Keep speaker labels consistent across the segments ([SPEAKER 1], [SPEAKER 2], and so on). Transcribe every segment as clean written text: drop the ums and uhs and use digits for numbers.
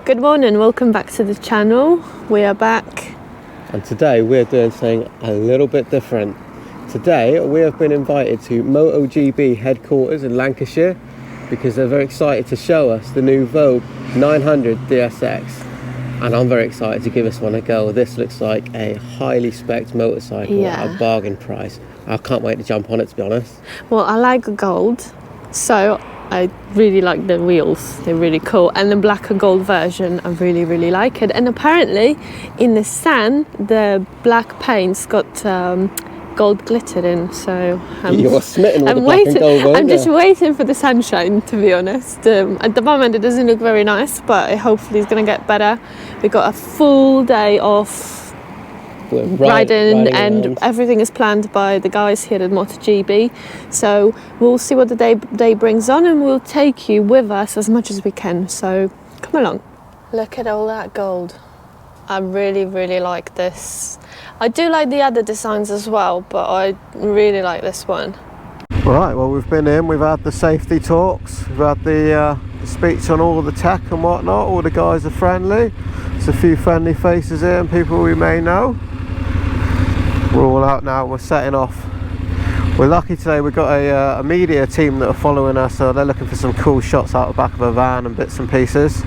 [SPEAKER 1] Good morning, welcome back to the channel. We are back.
[SPEAKER 2] And today we're doing something a little bit different. Today we have been invited to Motogb Headquarters in Lancashire because they're very excited to show us the new Voge 900 DSX. And I'm very excited to give this one a go. This looks like a highly spec'd motorcycle at a bargain price. I can't wait to jump on it, to be honest.
[SPEAKER 1] Well, I like gold, so I really like the wheels. They're really cool. And the black and gold version, I really like it. And apparently in the sun, the black paint's got gold glittered in, so
[SPEAKER 2] you're smitten with the black and gold one.
[SPEAKER 1] I'm just waiting for the sunshine, to be honest. At the moment it doesn't look very nice, but hopefully it's going to get better. We got a full day of riding and around. Everything is planned by the guys here at Motogb, so we'll see what the day brings on, and we'll take you with us as much as we can, so come along. Look at all that gold. I really like this. I do like the other designs as well, but I really like this one.
[SPEAKER 2] Right, well, we've been in, we've had the safety talks, we've had the speech on all the tech and whatnot. All the guys are friendly. There's a few friendly faces here and people we may know. We're all out now, we're setting off. We're lucky today, we've got a media team that are following us, so they're looking for some cool shots out the back of a van and bits and pieces.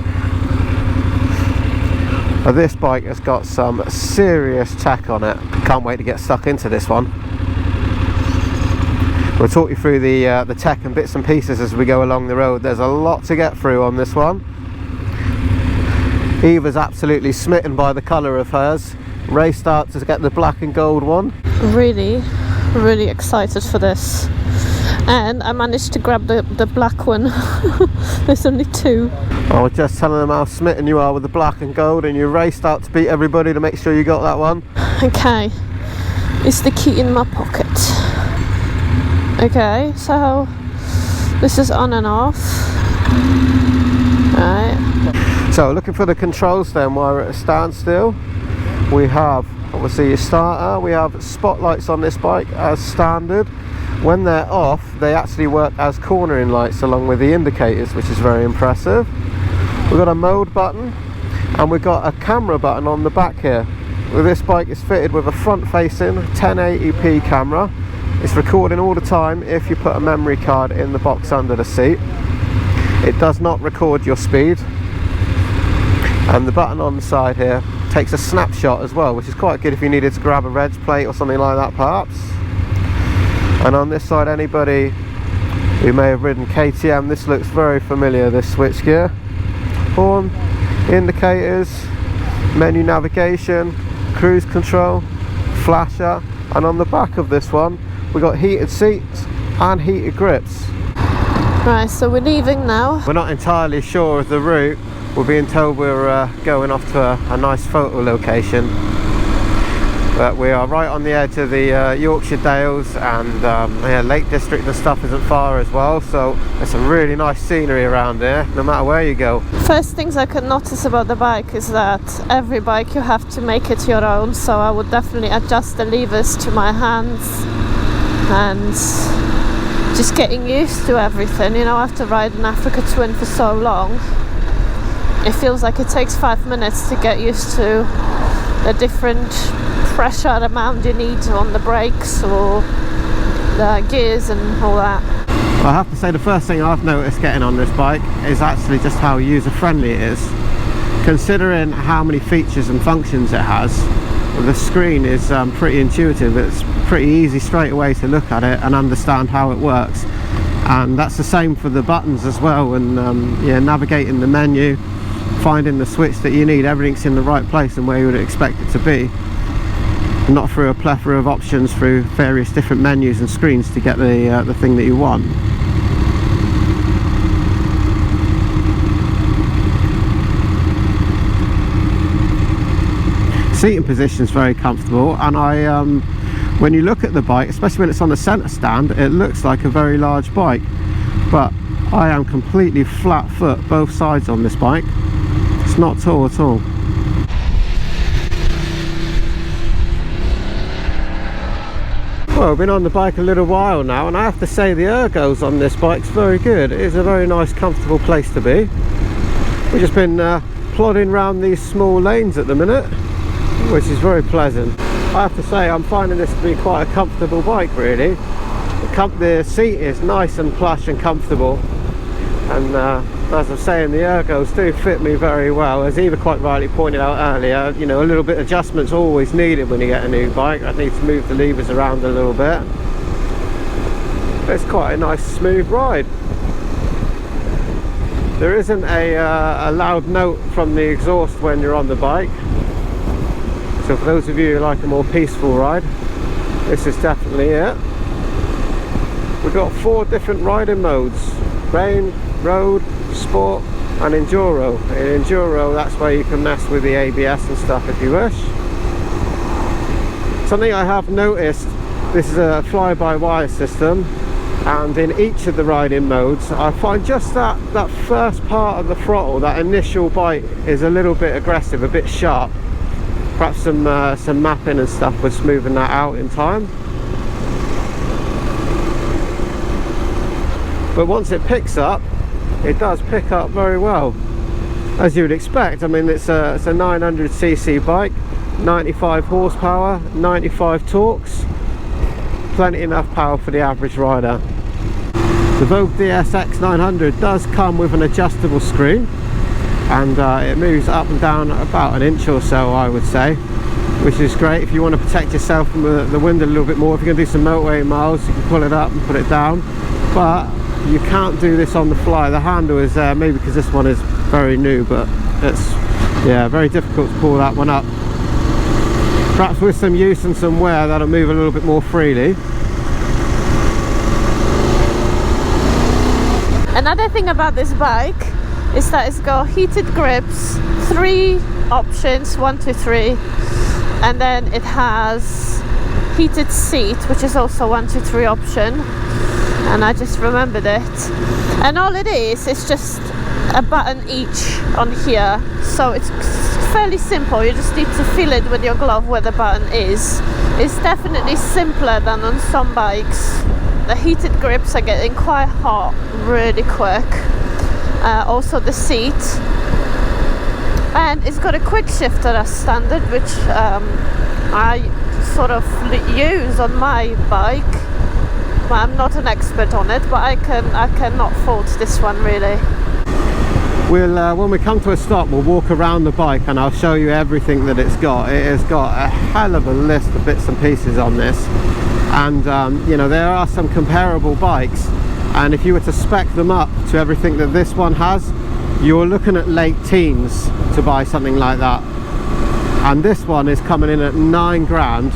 [SPEAKER 2] This bike has got some serious tech on it. Can't wait to get stuck into this one. We'll talk you through the tech and bits and pieces as we go along the road. There's a lot to get through on this one. Eva's absolutely smitten by the colour of hers. Ray starts to get the black and gold one. Really excited for this. And I managed to grab the black one. There's only two. I was just telling them how smitten you are with the black and gold, and you raced out to beat everybody to make sure you got that one. Okay, is the key in my pocket? Okay, so this is on and off. Right. So looking for the controls then while we're at a standstill. We have obviously your starter, we have spotlights on this bike as standard. When they're off, they actually work as cornering lights along with the indicators, which is very impressive. We've got a mode button and we've got a camera button on the back here. Well, this bike is fitted with a front-facing 1080p camera. It's recording all the time if you put a memory card in the box under the seat. It does not record your speed. And the button on the side here takes a snapshot as well, which is quite good if you needed to grab a reg plate or something like that perhaps. And on this side, anybody who may have ridden KTM, this looks very familiar, this switchgear. Horn, indicators, menu navigation, cruise control, flasher, and on the back of this one we got heated seats and heated grips. Right, so we're leaving now. We're not entirely sure of the route. We're being told we're going off to a nice photo location. But we are right on the edge of the Yorkshire Dales, and yeah, Lake District and stuff isn't far as well, so there's some really nice scenery around here no matter where you go. First things I could notice about the bike is that every bike you have to make it your own, so I would definitely adjust the levers to my hands and just getting used to everything. You know, after riding Africa Twin for so long, it feels like it takes 5 minutes to get used to the different pressure amount you need on the brakes or the gears and all that. I have to say the first thing I've noticed getting on this bike is actually just how user friendly it is. Considering how many features and functions it has, the screen is pretty intuitive. It's pretty easy straight away to look at it and understand how it works, and that's the same for the buttons as well. And yeah, navigating the menu, finding the switch that you need, everything's in the right place and where you would expect it to be, not through a plethora of options through various different menus and screens to get the thing that you want. Seating position is very comfortable, and when you look at the bike, especially when it's on the centre stand, it looks like a very large bike, but I am completely flat foot both sides on this bike. It's not tall at all. Well, I've been on the bike a little while now, and I have to say the ergos on this bike's very good. It is a very nice, comfortable place to be. We've just been plodding around these small lanes at the minute, which is very pleasant. I have to say I'm finding this to be quite a comfortable bike really. The seat is nice and plush and comfortable, and as I was saying, the ergos do fit me very well. As Eva quite rightly pointed out earlier, you know, a little bit of adjustment's always needed when you get a new bike. I need to move the levers around a little bit. It's quite a nice smooth ride. There isn't a loud note from the exhaust when you're on the bike, so for those of you who like a more peaceful ride, this is definitely it. We've got 4 different riding modes: rain, road, sport and enduro. In enduro, that's where you can mess with the ABS and stuff if you wish. Something I have noticed, this is a fly-by-wire system, and in each of the riding modes I find just that first part of the throttle, that initial bite, is a little bit aggressive, a bit sharp. Perhaps some mapping and stuff was smoothing that out in time. But once it picks up, it does pick up very well, as you would expect. I mean, it's a 900cc bike, 95 horsepower, 95 torques, plenty enough power for the average rider. The Voge Dsx 900 does come with an adjustable screen, and it moves up and down about an inch or so, I would say, which is great if you want to protect yourself from the wind a little bit more. If you're going to do some motorway miles, you can pull it up and put it down, but you can't do this on the fly. The handle is there, maybe because this one is very new, but it's, yeah, very difficult to pull that one up. Perhaps with some use and some wear, that'll move a little bit more freely.
[SPEAKER 1] Another thing about this bike is that it's got heated grips, 3 options, 1, 2, 3, and then it has heated seat, which is also 1, 2, 3 option. And I just remembered it, and all it is just a button each on here, so it's fairly simple. You just need to feel it with your glove where the button is. It's definitely simpler than on some bikes. The heated grips are getting quite hot really quick. Also the seat, and it's got a quick shifter as standard, which I sort of use on my bike. I'm not an expert on it, but I cannot fault this one really.
[SPEAKER 2] We'll when we come to a stop, we'll walk around the bike and I'll show you everything that it's got. It has got a hell of a list of bits and pieces on this, and you know, there are some comparable bikes, and if you were to spec them up to everything that this one has, you're looking at late teens to buy something like that. And this one is coming in at 9 grand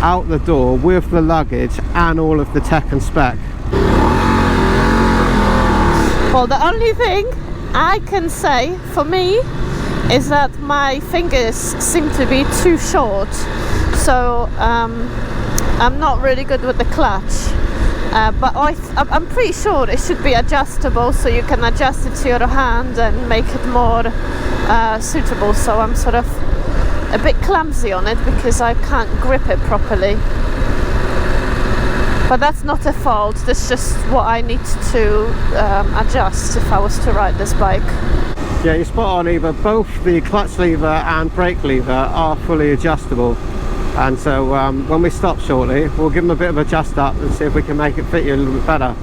[SPEAKER 2] out the door with the luggage and all of the tech and spec.
[SPEAKER 1] Well, the only thing I can say for me is that my fingers seem to be too short, so I'm not really good with the clutch, but I'm pretty sure it should be adjustable, so you can adjust it to your hand and make it more suitable. So I'm sort of a bit clumsy on it because I can't grip it properly, but that's not a fault. That's just what I need to adjust if I was to ride this bike.
[SPEAKER 2] Yeah, you're spot on, Eva. Both the clutch lever and brake lever are fully adjustable, and so when we stop shortly, we'll give them a bit of a adjust up and see if we can make it fit you a little bit better.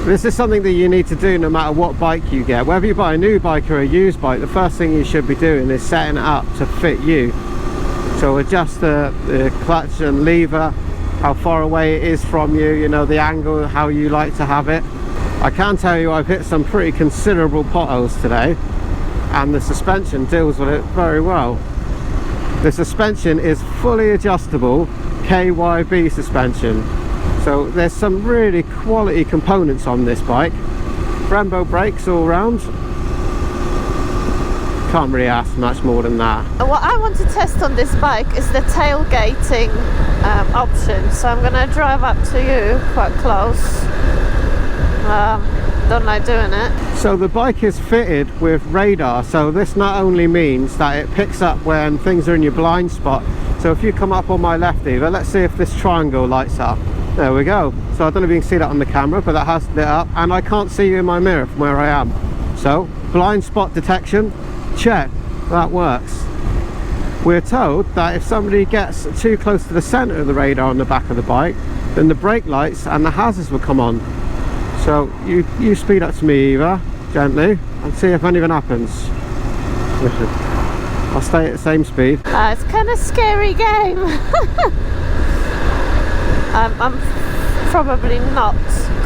[SPEAKER 2] This is something that you need to do no matter what bike you get. Whether you buy a new bike or a used bike, the first thing you should be doing is setting it up to fit you. So adjust the clutch and lever, how far away it is from you, you know, the angle, how you like to have it. I can tell you I've hit some pretty considerable potholes today, and the suspension deals with it very well. The suspension is fully adjustable KYB suspension. So there's some really quality components on this bike. Brembo brakes all round. Can't really ask much more than that.
[SPEAKER 1] What I want to test on this bike is the tailgating option. So I'm going to drive up to you quite close. Don't like doing it.
[SPEAKER 2] So the bike is fitted with radar. So this not only means that it picks up when things are in your blind spot. So if you come up on my left, Eva, let's see if this triangle lights up. There we go. So I don't know if you can see that on the camera, but that has lit up, and I can't see you in my mirror from where I am. So blind spot detection, check, that works. We're told that if somebody gets too close to the center of the radar on the back of the bike, then the brake lights and the hazards will come on. So you speed up to me, Eva, gently, and see if anything happens. I'll stay at the same speed.
[SPEAKER 1] It's kind of scary game. I'm probably not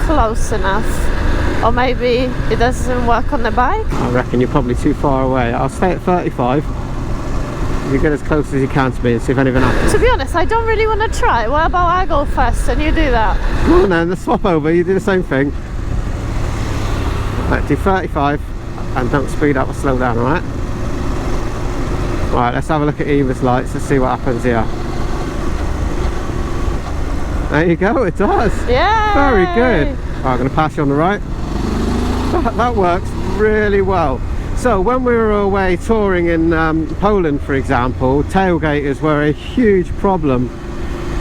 [SPEAKER 1] close enough, or maybe it doesn't work on the bike.
[SPEAKER 2] I reckon you're probably too far away. I'll stay at 35. You get as close as you can to me and see if anything happens.
[SPEAKER 1] To be honest, I don't really want to try. What about I go first and you do that?
[SPEAKER 2] Come on then, let's swap over. You do the same thing. Right, do 35 and don't speed up or slow down, alright? Right, let's have a look at Eva's lights. Let's see what happens here. There you go, it does.
[SPEAKER 1] Yeah.
[SPEAKER 2] Very good. Right, I'm going to pass you on the right. That works really well. So when we were away touring in Poland, for example, tailgaters were a huge problem,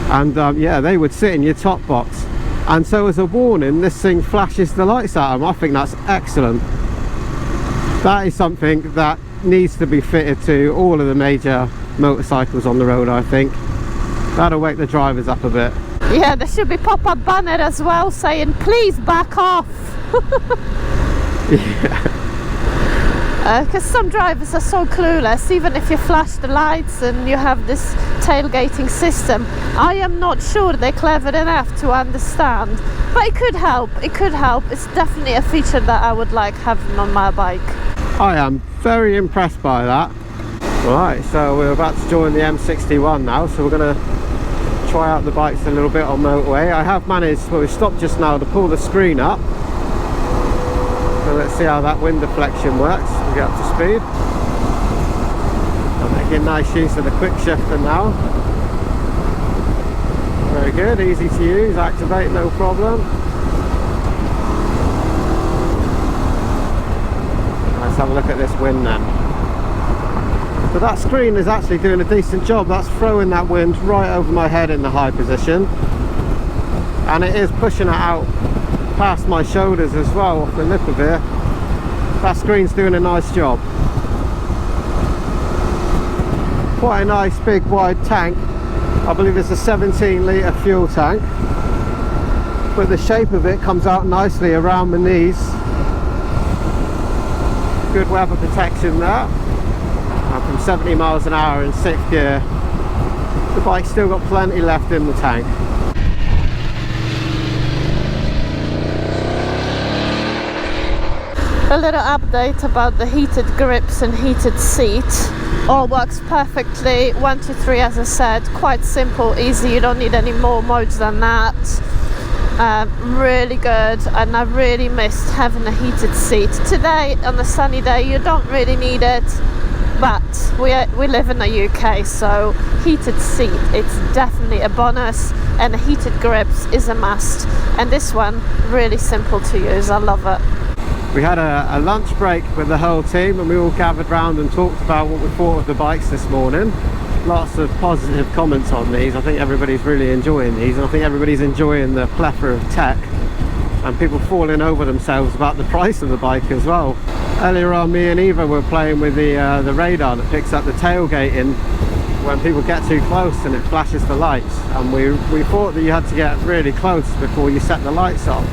[SPEAKER 2] and yeah, they would sit in your top box, and so as a warning this thing flashes the lights at them. I think that's excellent. That is something that needs to be fitted to all of the major motorcycles on the road, I think. That'll wake the drivers up a bit.
[SPEAKER 1] Yeah, there should be pop-up banner as well saying please back off.
[SPEAKER 2] Yeah.
[SPEAKER 1] Because some drivers are so clueless. Even if you flash the lights and you have this tailgating system, I am not sure they're clever enough to understand, but it could help. It could help. It's definitely a feature that I would like having on my bike.
[SPEAKER 2] I am very impressed by that. Right, so we're about to join the M61 now, so we're going to try out the bikes a little bit on motorway. I have managed, well, we stopped just now to pull the screen up. So let's see how that wind deflection works. We get up to speed. I'm making nice use of the quick shifter now. Very good, easy to use, activate no problem. Let's have a look at this wind then. So that screen is actually doing a decent job. That's throwing that wind right over my head in the high position, and it is pushing it out past my shoulders as well, off the lip of it. That screen's doing a nice job. Quite a nice big wide tank. I believe it's a 17-litre fuel tank, but the shape of it comes out nicely around my knees. Good weather protection there. I'm from 70 miles an hour in 6th gear. The bike's still got plenty left in the tank.
[SPEAKER 1] A little update about the heated grips and heated seat. All works perfectly. 1 to 3, as I said, quite simple, easy. You don't need any more modes than that. Really good, and I really missed having a heated seat. Today, on a sunny day, you don't really need it, but we live in the UK, so heated seat, it's definitely a bonus, and heated grips is a must. And this one, really simple to use. I love it.
[SPEAKER 2] We had a lunch break with the whole team, and we all gathered round and talked about what we thought of the bikes this morning. Lots of positive comments on these. I think everybody's really enjoying these, and I think everybody's enjoying the plethora of tech, and people falling over themselves about the price of the bike as well. Earlier on, me and Eva were playing with the radar that picks up the tailgating when people get too close and it flashes the lights, and we thought that you had to get really close before you set the lights off.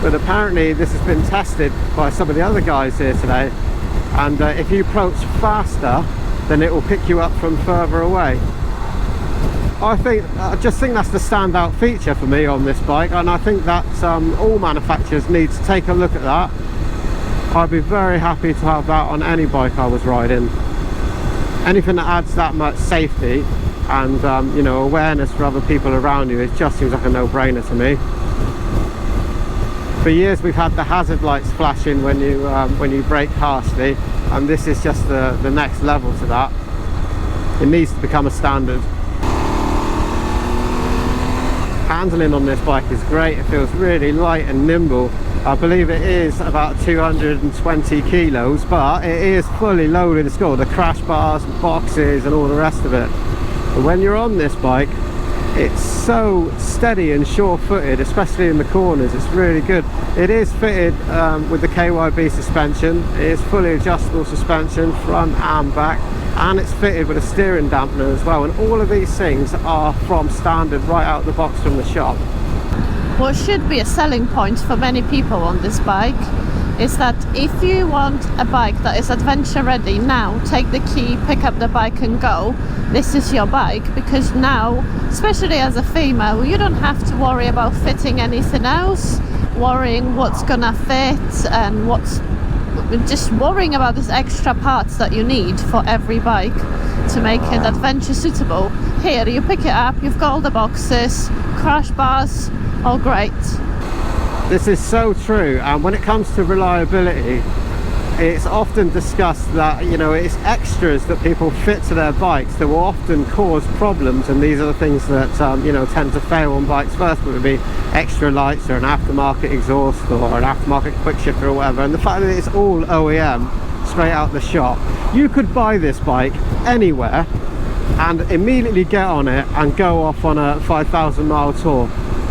[SPEAKER 2] But apparently this has been tested by some of the other guys here today, and if you approach faster, then it will pick you up from further away. I just think that's the standout feature for me on this bike, and I think that all manufacturers need to take a look at that. I'd be very happy to have that on any bike I was riding. Anything that adds that much safety and you know, awareness for other people around you, it just seems like a no-brainer to me. For years we've had the hazard lights flashing when you brake harshly, and this is just the next level to that. It needs to become a standard. Handling on this bike is great. It feels really light and nimble. I believe it is about 220 kilos, but it is fully loaded. It's got all the crash bars and boxes and all the rest of it. But when you're on this bike, It's so steady and sure-footed, especially in the corners. It's really good. It is fitted with the KYB suspension. It is fully adjustable suspension, front and back, and it's fitted with a steering dampener as well. And all of these things are from standard right out the box from the shop.
[SPEAKER 1] What should be a selling point for many people on this bike is that if you want a bike that is adventure ready now, take the key, pick up the bike and go, this is your bike. Because now, especially as a female, you don't have to worry about fitting anything else, worrying what's gonna fit and just worrying about these extra parts that you need for every bike to make it adventure suitable. Here you pick it up, you've got all the boxes, crash bars, all great.
[SPEAKER 2] This is so true, and when it comes to reliability, it's often discussed that, you know, it's extras that people fit to their bikes that will often cause problems, and these are the things that you know, tend to fail on bikes first, whether it be extra lights or an aftermarket exhaust or an aftermarket quick shifter or whatever. And the fact that it's all OEM straight out the shop, you could buy this bike anywhere and immediately get on it and go off on a 5,000 mile tour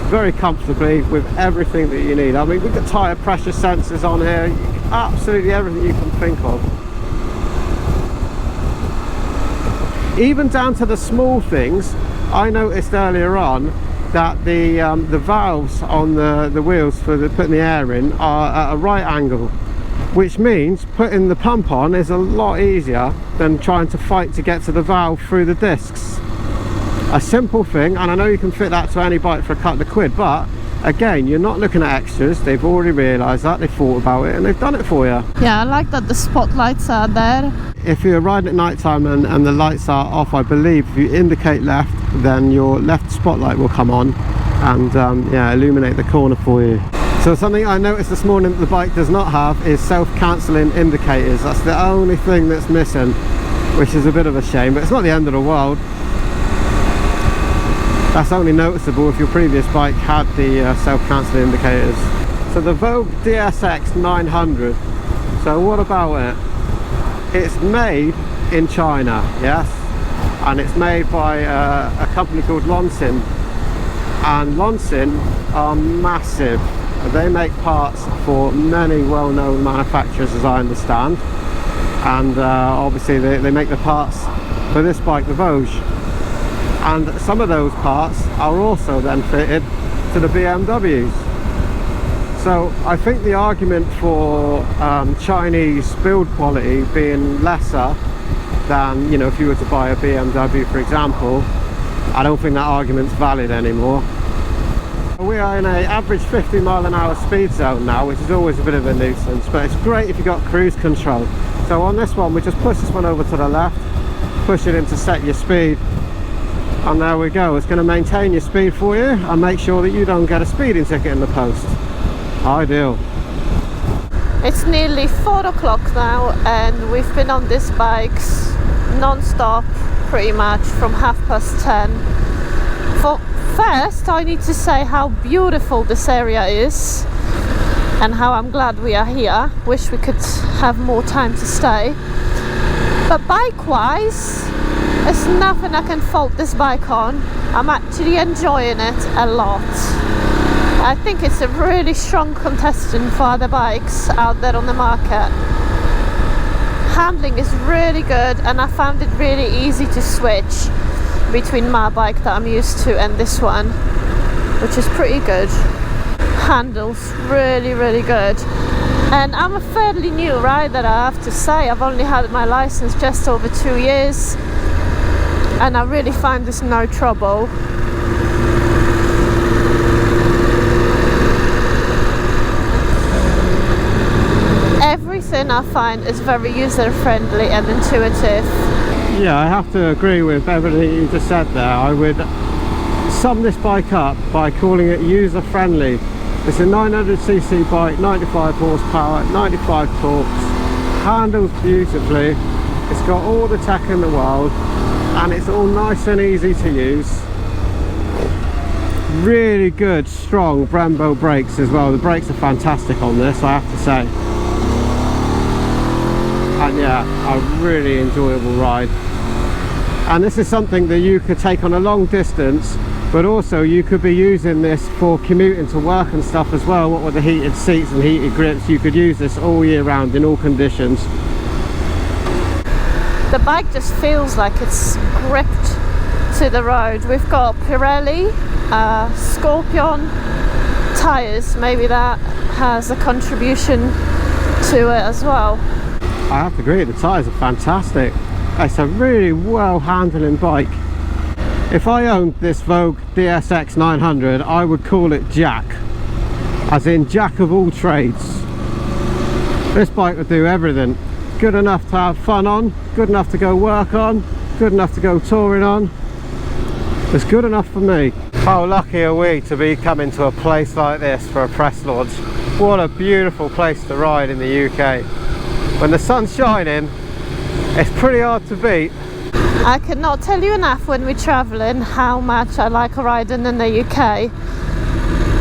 [SPEAKER 2] very comfortably with everything that you need. I mean, we've got tyre pressure sensors on here, absolutely everything you can think of. Even down to the small things. I noticed earlier on that the valves on the wheels for putting the air in are at a right angle, which means putting the pump on is a lot easier than trying to fight to get to the valve through the discs. A simple thing, and I know you can fit that to any bike for a couple of quid, but again, you're not looking at extras. They've already realised that, they've thought about it, and they've done it for you.
[SPEAKER 1] Yeah, I like that the spotlights are there.
[SPEAKER 2] If you're riding at night time and the lights are off, I believe if you indicate left, then your left spotlight will come on and yeah, illuminate the corner for you. So something I noticed this morning that the bike does not have is self-cancelling indicators. That's the only thing that's missing, which is a bit of a shame, but it's not the end of the world. That's only noticeable if your previous bike had the self-cancelling indicators. So the Voge Dsx 900, so what about it? It's made in China, yes, and it's made by a company called Lonsin, and Lonsin are massive. They make parts for many well-known manufacturers, as I understand, and obviously they make the parts for this bike, the Voge. And some of those parts are also then fitted to the BMWs. So I think the argument for Chinese build quality being lesser than, you know, if you were to buy a BMW, for example, I don't think that argument's valid anymore. We are in an average 50 mile an hour speed zone now, which is always a bit of a nuisance, but it's great if you've got cruise control. So on this one, we just push this one over to the left, push it in to set your speed, and there we go. It's going to maintain your speed for you and make sure that you don't get a speeding ticket in the post. Ideal.
[SPEAKER 1] It's nearly 4 o'clock now, and we've been on these bikes non-stop pretty much from 10:30. First, I need to say how beautiful this area is and how I'm glad we are here. Wish we could have more time to stay. But bike-wise, there's nothing I can fault this bike on. I'm actually enjoying it a lot. I think it's a really strong contestant for other bikes out there on the market. Handling is really good, and I found it really easy to switch between my bike that I'm used to and this one, which is pretty good. Handles really, really good. And I'm a fairly new rider, I have to say. I've only had my license just over 2 years, and I really find this no trouble. Everything I find is very user-friendly and intuitive.
[SPEAKER 2] Yeah, I have to agree with everything you just said there. I would sum this bike up by calling it user-friendly. It's a 900cc bike, 95 horsepower, 95 torques, handles beautifully, it's got all the tech in the world, and it's all nice and easy to use. Really good, strong Brembo brakes as well. The brakes are fantastic on this, I have to say. And yeah, a really enjoyable ride. And this is something that you could take on a long distance But also you could be using this for commuting to work and stuff as well. What with the heated seats and heated grips, you could use this all year round in all conditions.
[SPEAKER 1] The bike just feels like it's gripped to the road. We've got Pirelli, Scorpion tyres, maybe that has a contribution to it as well.
[SPEAKER 2] I have to agree, the tyres are fantastic. It's a really well handling bike. If I owned this Voge Dsx 900, I would call it Jack, as in Jack of all trades. This bike would do everything. Good enough to have fun on, good enough to go work on, good enough to go touring on. It's good enough for me. How lucky are we to be coming to a place like this for a press launch. What a beautiful place to ride in the UK. When the sun's shining, it's pretty hard to beat.
[SPEAKER 1] I cannot tell you enough when we're travelling how much I like riding in the UK.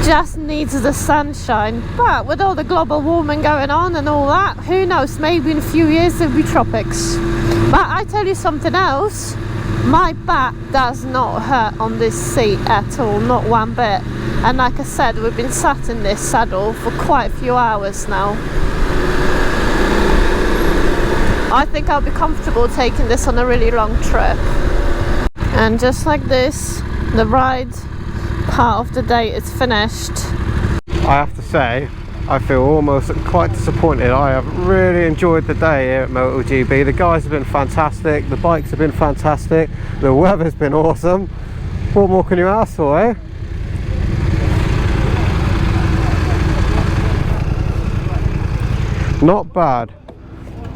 [SPEAKER 1] Just needs the sunshine, but with all the global warming going on and all that, who knows, maybe in a few years there'll be tropics. But I tell you something else, my back does not hurt on this seat at all, not one bit. And like I said, we've been sat in this saddle for quite a few hours now. I think I'll be comfortable taking this on a really long trip. And just like this, the ride part of the day is finished.
[SPEAKER 2] I have to say, I feel almost quite disappointed. I have really enjoyed the day here at Motogb. The guys have been fantastic, the bikes have been fantastic, the weather's been awesome. What more can you ask for, eh? Not bad.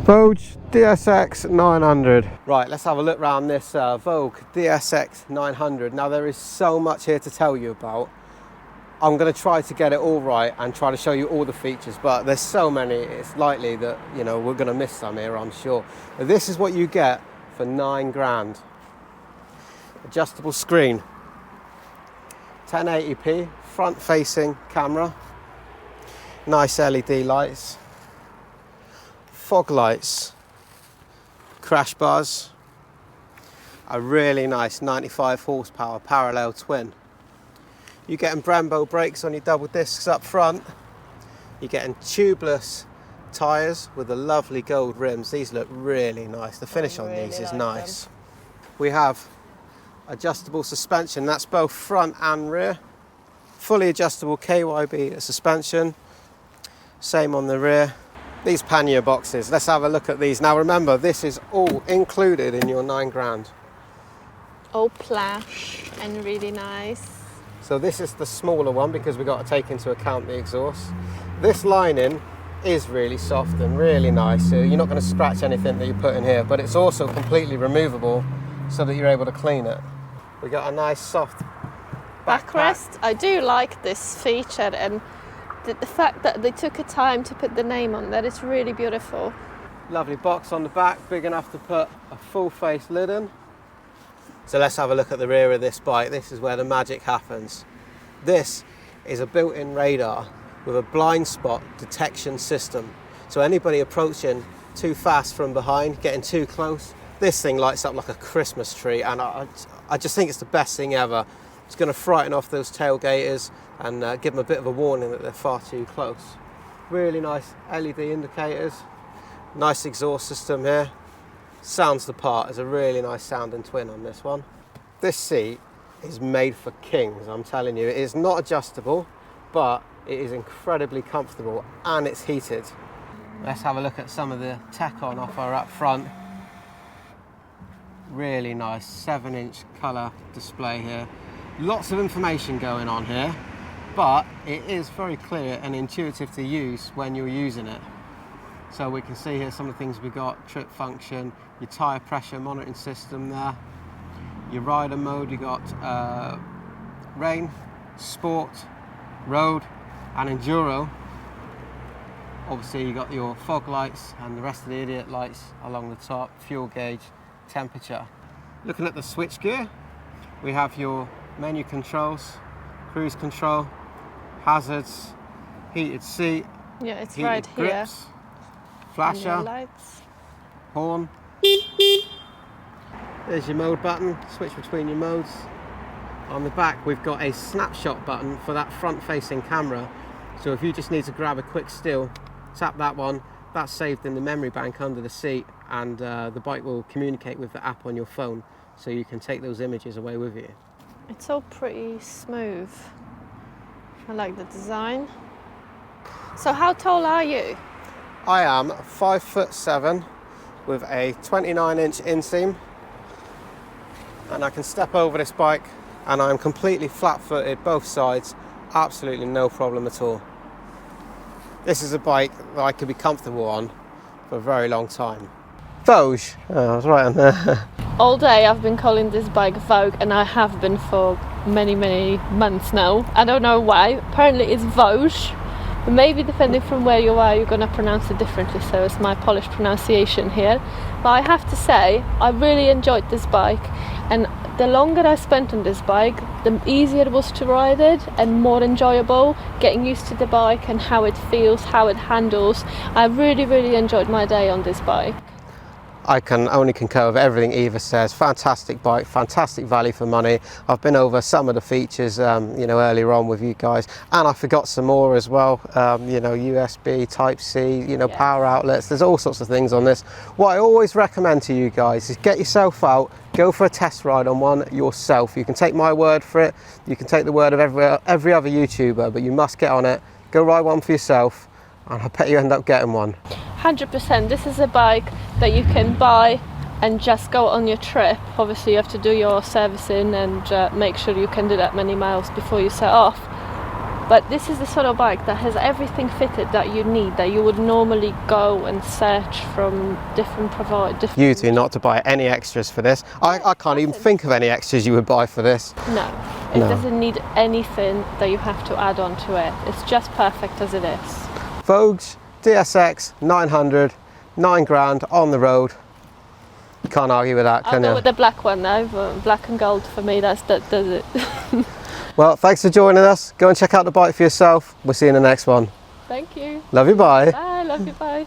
[SPEAKER 2] Voge DSX 900. Right, let's have a look around this Voge DSX 900. Now there is so much here to tell you about. I'm going to try to get it all right and try to show you all the features, but there's so many, it's likely that, you know, we're going to miss some here, I'm sure. But this is what you get for 9 grand. Adjustable screen, 1080p, front facing camera, nice LED lights, fog lights, crash bars, a really nice 95 horsepower parallel twin. You're getting Brembo brakes on your double discs up front. You're getting tubeless tyres with the lovely gold rims. These look really nice. The finish on these is nice. We have adjustable suspension. That's both front and rear. Fully adjustable KYB suspension. Same on the rear. These pannier boxes, let's have a look at these. Now remember, this is all included in your 9 grand.
[SPEAKER 1] All plush and really nice.
[SPEAKER 2] So this is the smaller one because we've got to take into account the exhaust. This lining is really soft and really nice, so you're not going to scratch anything that you put in here, but it's also completely removable so that you're able to clean it. We got a nice soft backrest.
[SPEAKER 1] I do like this feature, and the fact that they took a time to put the name on that is really beautiful.
[SPEAKER 2] Lovely box on the back, big enough to put a full face lid in. So let's have a look at the rear of this bike. This is where the magic happens. This is a built-in radar with a blind spot detection system. So anybody approaching too fast from behind, getting too close, this thing lights up like a Christmas tree, and I just think it's the best thing ever. It's going to frighten off those tailgaters and give them a bit of a warning that they're far too close. Really nice LED indicators, nice exhaust system here. Sounds the part. There's a really nice sounding twin on this one. This seat is made for kings, I'm telling you. It is not adjustable, but it is incredibly comfortable and it's heated. Let's have a look at some of the tech on offer up front. Really nice 7-inch colour display here. Lots of information going on here, but it is very clear and intuitive to use when you're using it. So we can see here some of the things we've got: trip function, your tyre pressure monitoring system there, your rider mode, you got rain, sport, road and enduro. Obviously you got your fog lights and the rest of the idiot lights along the top, fuel gauge, temperature. Looking at the switch gear, we have your menu controls, cruise control, hazards, heated seat,
[SPEAKER 1] yeah, it's
[SPEAKER 2] heated
[SPEAKER 1] right
[SPEAKER 2] grips,
[SPEAKER 1] here.
[SPEAKER 2] flasher,
[SPEAKER 1] Lights.
[SPEAKER 2] horn. There's your mode button, switch between your modes. On the back we've got a snapshot button for that front facing camera, so if you just need to grab a quick still, tap that one, that's saved in the memory bank under the seat, and the bike will communicate with the app on your phone, so you can take those images away with you.
[SPEAKER 1] It's all pretty smooth. I like the design. So how tall are you?
[SPEAKER 2] I am 5'7" with a 29-inch inseam, and I can step over this bike and I'm completely flat-footed both sides, absolutely no problem at all. This is a bike that I could be comfortable on for a very long time. Voge, oh, I was right on there.
[SPEAKER 1] All day I've been calling this bike Vogue, and I have been for many months now. I don't know why. Apparently it's Voge, but maybe depending from where you are you're going to pronounce it differently, so it's my Polish pronunciation here. But I have to say I really enjoyed this bike, and the longer I spent on this bike, the easier it was to ride it and more enjoyable, getting used to the bike and how it feels, how it handles. I really enjoyed my day on this bike.
[SPEAKER 2] I can only concur with everything Eva says. Fantastic bike, fantastic value for money. I've been over some of the features, you know, earlier on with you guys, and I forgot some more as well. You know, USB, Type-C, you know, power outlets. There's all sorts of things on this. What I always recommend to you guys is get yourself out, go for a test ride on one yourself. You can take my word for it. You can take the word of every other YouTuber, but you must get on it. Go ride one for yourself, and I bet you end up getting one.
[SPEAKER 1] 100%. This is a bike that you can buy and just go on your trip. Obviously you have to do your servicing and make sure you can do that many miles before you set off. But this is the sort of bike that has everything fitted that you need, that you would normally go and search from different providers.
[SPEAKER 2] You do not to buy any extras for this. I can't even think of any extras you would buy for this.
[SPEAKER 1] No, it doesn't need anything that you have to add on to it. It's just perfect as it is.
[SPEAKER 2] Voge DSX 900, 9 grand on the road. You can't argue with that, can you?
[SPEAKER 1] I'll go with the black one though. Black and gold for me, that does it.
[SPEAKER 2] Well, thanks for joining us. Go and check out the bike for yourself. We'll see you in the next one.
[SPEAKER 1] Thank you.
[SPEAKER 2] Love you, bye.
[SPEAKER 1] Bye, love you, bye.